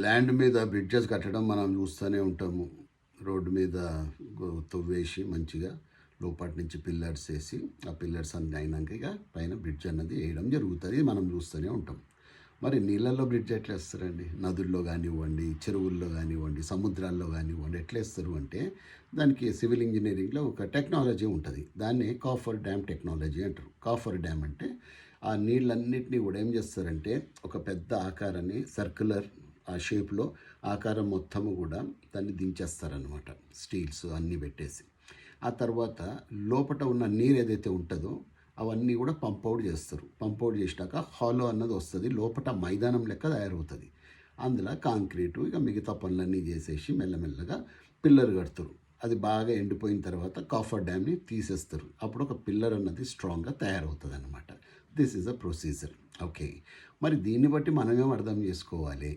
Land మీద bridges కట్టడం మనం చూస్తూనే ఉంటాము. రోడ్డు మీద తవ్వేసి మంచిగా లోపటి నుంచి పిల్లర్స్ వేసి ఆ పిల్లర్స్ అన్నీ అయినాక ఇక పైన బ్రిడ్జ్ అన్నది వేయడం జరుగుతుంది. మనం చూస్తూనే ఉంటాం. మరి నీళ్ళల్లో బ్రిడ్జ్ ఎట్లా వేస్తారండి? నదుల్లో కానివ్వండి, చెరువుల్లో కానివ్వండి, సముద్రాల్లో కానివ్వండి, ఎట్లా వేస్తారు అంటే దానికి సివిల్ ఇంజనీరింగ్లో ఒక టెక్నాలజీ ఉంటుంది. దాన్ని కాఫర్ డ్యామ్ టెక్నాలజీ అంటారు. కాఫర్ డ్యామ్ అంటే ఆ నీళ్ళన్నింటినీ కూడా ఏం చేస్తారంటే ఒక పెద్ద ఆకారాన్ని సర్క్యులర్ ఆ షేప్లో ఆకారం మొత్తము కూడా దాన్ని దించేస్తారనమాట. స్టీల్స్ అన్నీ పెట్టేసి ఆ తర్వాత లోపల ఉన్న నీరు ఏదైతే ఉంటుందో అవన్నీ కూడా పంపౌట్ చేస్తారు. పంపౌట్ చేసినాక హాలో అన్నది వస్తుంది. లోపల మైదానం లెక్క తయారవుతుంది. అందులో కాంక్రీటు ఇక మిగతా పనులన్నీ చేసేసి మెల్లమెల్లగా పిల్లర్ కడతారు. అది బాగా ఎండిపోయిన తర్వాత కాఫర్ డ్యామ్ని తీసేస్తారు. అప్పుడు ఒక పిల్లర్ అన్నది స్ట్రాంగ్గా తయారవుతుంది అనమాట. This is a procedure. Okay, మరి దీన్ని బట్టి మనమేం అర్థం చేసుకోవాలి?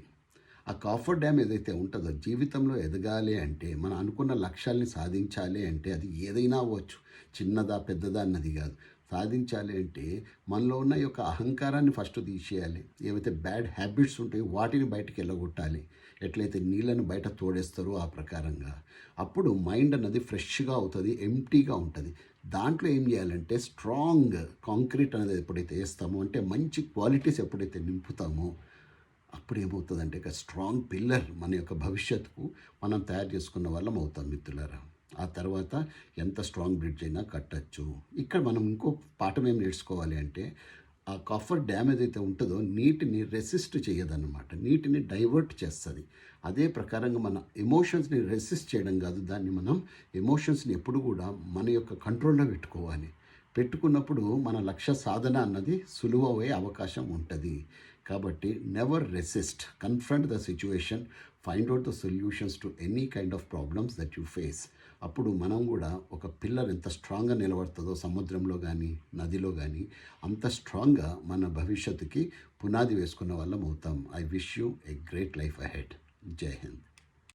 ఆ కాఫర్ డ్యామ్ ఏదైతే ఉంటుందో జీవితంలో ఎదగాలి అంటే మనం అనుకున్న లక్ష్యాల్ని సాధించాలి అంటే అది ఏదైనా అవ్వచ్చు, చిన్నదా పెద్దదా అన్నది కాదు. సాధించాలి అంటే మనలో ఉన్న ఈ యొక్క అహంకారాన్ని ఫస్ట్ తీసేయాలి. ఏవైతే బ్యాడ్ హ్యాబిట్స్ ఉంటాయో వాటిని బయటికి వెళ్ళగొట్టాలి. ఎట్లయితే నీళ్ళను బయట తోడేస్తారో ఆ ప్రకారంగా అప్పుడు మైండ్ అన్నది ఫ్రెష్గా అవుతుంది, ఎంప్టీగా ఉంటుంది. దాంట్లో ఏం చేయాలంటే స్ట్రాంగ్ కాంక్రీట్ అనేది ఎప్పుడైతే వేస్తామో అంటే మంచి క్వాలిటీస్ ఎప్పుడైతే నింపుతామో అప్పుడు ఏమవుతుందంటే ఒక స్ట్రాంగ్ పిల్లర్ మన యొక్క భవిష్యత్తుకు మనం తయారు చేసుకున్న వాళ్ళం అవుతాం మిత్రులారా. ఆ తర్వాత ఎంత స్ట్రాంగ్ బ్రిడ్జ్ అయినా కట్టచ్చు. ఇక్కడ మనం ఇంకో పాఠం ఏం నేర్చుకోవాలి అంటే ఆ కాఫర్ డ్యామ్ ఏదైతే ఉంటుందో నీటిని రెసిస్ట్ చేయదన్నమాట, నీటిని డైవర్ట్ చేస్తుంది. అదే ప్రకారంగా మన ఎమోషన్స్ని రెసిస్ట్ చేయడం కాదు, దాన్ని మనం ఎమోషన్స్ని ఎప్పుడు కూడా మన యొక్క కంట్రోల్లో పెట్టుకున్నప్పుడు మన లక్ష్య సాధన అన్నది సులువయ్యే అవకాశం ఉంటుంది. కాబట్టి never resist, confront the situation, find out the solutions to any kind of problems that you face. అప్పుడు మనం కూడా ఒక పిల్లర్ ఎంత స్ట్రాంగ్గా నిలబడుతుందో సముద్రంలో కానీ నదిలో కానీ అంత స్ట్రాంగ్గా మన భవిష్యత్తుకి పునాది వేసుకున్న వాళ్ళం అవుతాం. I wish you a great life ahead. జై హింద్.